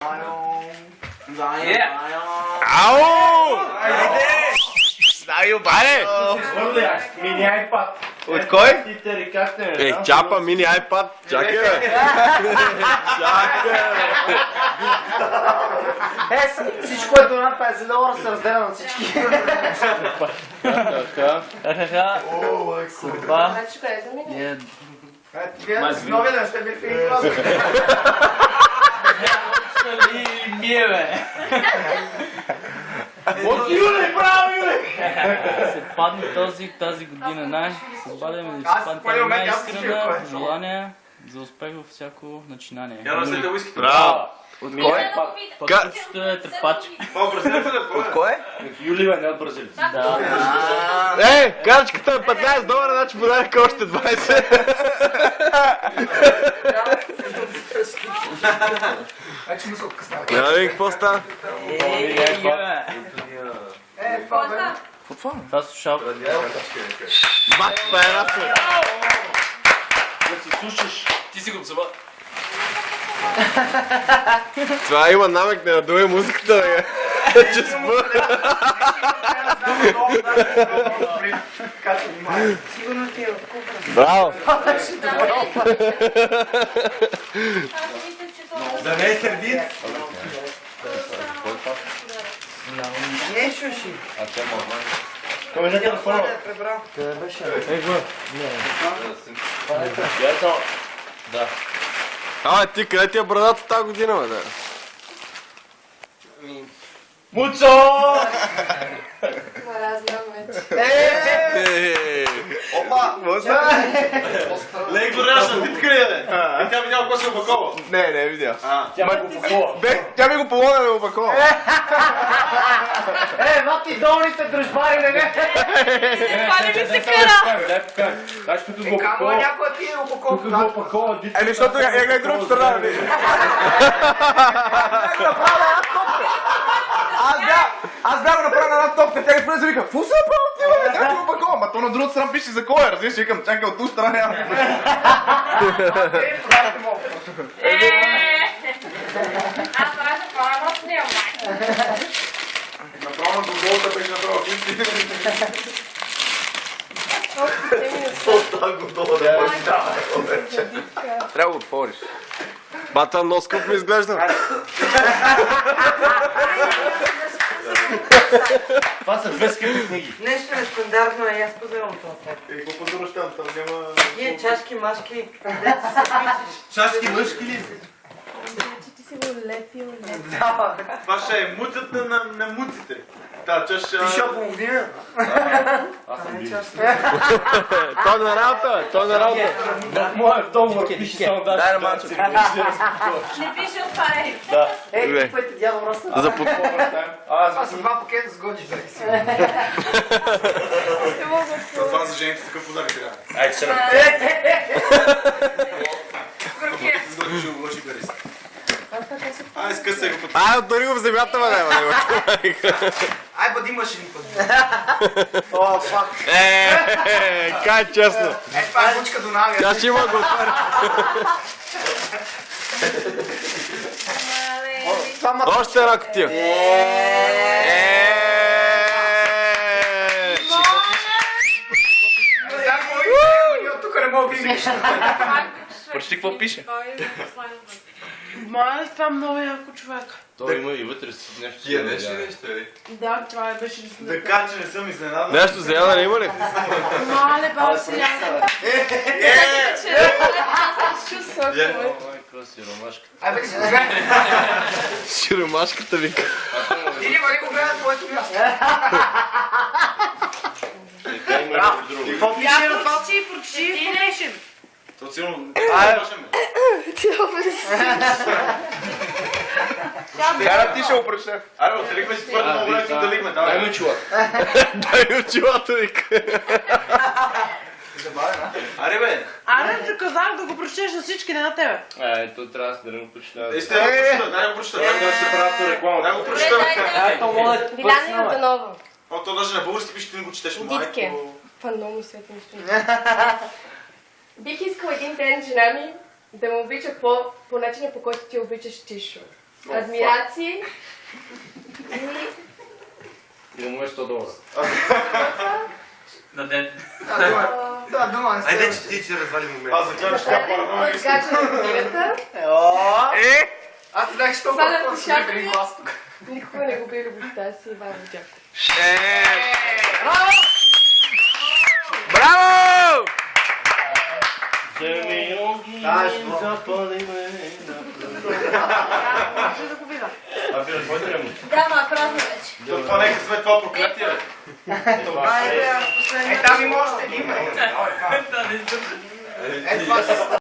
Ау! Знаю, баре! Мини iPad. От кой? Титери, как те? Чапа, мини iPad. Чакай, бе. Чакай, бе. Всичко е до над 50 долара се разделя на всички. Ха-ха-ха. Курва. Значи къде за мен? Вие с нови да сте били в един клас. Шали мие, бе. От Юли, браво, Юли! Се падне тази година, знаеш, се бъдем да Аз изпадне в първи момент аз най-искрена кое? желание за успех във всяко начинание. Браво! От кой? Пък ще е трепач. От кой? Юли, бе, не от Бразилия. Да. Картичката е 15 долара, значи подарих още 20. Значи му се откъсна. Няма да видим какво става. Това бе. Това слушалка. Бах, това е раз. Да си слушаш. Ти си го псува. Това има намек да надуе музиката, бе. Че спа. Сигурно ти е от купра. Браво! Да не е сърдит. Не, шуши. Кой чакай да фола? Пребрал. Абе, ти къде ти е брадата тази година, бе? Да? Муцо! Това знам вече. Опа! Лей го рашна, ти така ли е? Тя видяла какво се опакова. Не е видял. Тя ме го пакова. Тя ми го помогна да го опакова. Мати, долните дружбари, не ме. Това не ми се кара. Значи тук го Камо опакова. някой ти е опакова. Тук го опакова. Еми, защото я гледай другата страна, бе. Аз бях го направил на една топка, тя ги влезе и вика, фу се направил ти, бе, как го опакова? Ма то на другата страна пише за кой, разбираш, викам, чакай от ту страна няма. Аз правя по-рано с нея, май. Направо на долата беше направил кинти. Трябва да го отвориш. Бата, много скъп ми изглежда. Това са две скъпи книги. Нещо нестандартно е, аз познавам това сайт. Какво позораш там? Там няма... Тие чашки, машки, деца се пичиш. Чашки мъжки ли? Че ти си го лепил, не. Да, Това ще е муцата на муците. Та, чаша... ти шо половина? Аз съм бил. Той на работа, бе, той на работа. В моя договор пише само да... Дай на манчо. Не пише отваряй. Ей, пъти дядо ръсна. За под... Това са два пакета с годиш, бе. Не мога да Това за жените такъв подарък трябва. Айде, ще Ти сгодиш го лоши пари. Ай, скъсай го път. Ай, отдори го в земята, бе, няма. Ай, бъди машини път. О, фак. Кай честно. Това е бучка до нага. Тя ще има го отваря. Още една кутия. Тук не мога да видиш. Почти какво пише? Май, това много яко човек. Той има и вътре с нещо. Тия нещо ли? Да, това беше лично. Да кажа, че не съм изненадан. Нещо за ядене има ли? Мале, баба си яко. Какво си, ромашка? Ай, бе, си го гледай. Широмашката вика. Ти не го гледай на твоето място. Какво пише на това? Прочи, прочи. То сигурно... Кара ти ще го прочетем. Аре, отрихме си твърде много време да лигме. Дай ме чува. Дай ми очилата вика. Аре, бе. Аре, ти казах да го прочетеш на всички, не на тебе. То трябва да го прочета. Дай го прочета. Дай да се правят реклама. Дай го прочета. Виляна Йорданова. О, то даже на български пише, ти не го четеш. Дитке. Това много ми свети нещо. Бих искал един ден жена ми да ме обича по начина, по който ти обичаш Тишо. Admiraciji. I da mu je 100 dolara. Da dete. Da, doma ste. Ajde, ti će razvalim u mene. A za ključ kako Odgačana dineta. Аз знаех, що Сваля по-скоро ще пушачката. бери глас тук. Никога не го би любовта си, Иван Дяк. Браво! запали ме. Може да го видя. А бира, твоите не му? Да, ма празно вече. Това нека сме това проклятие, бе. Айде, там има още един. Да, не издържа. Е, това ще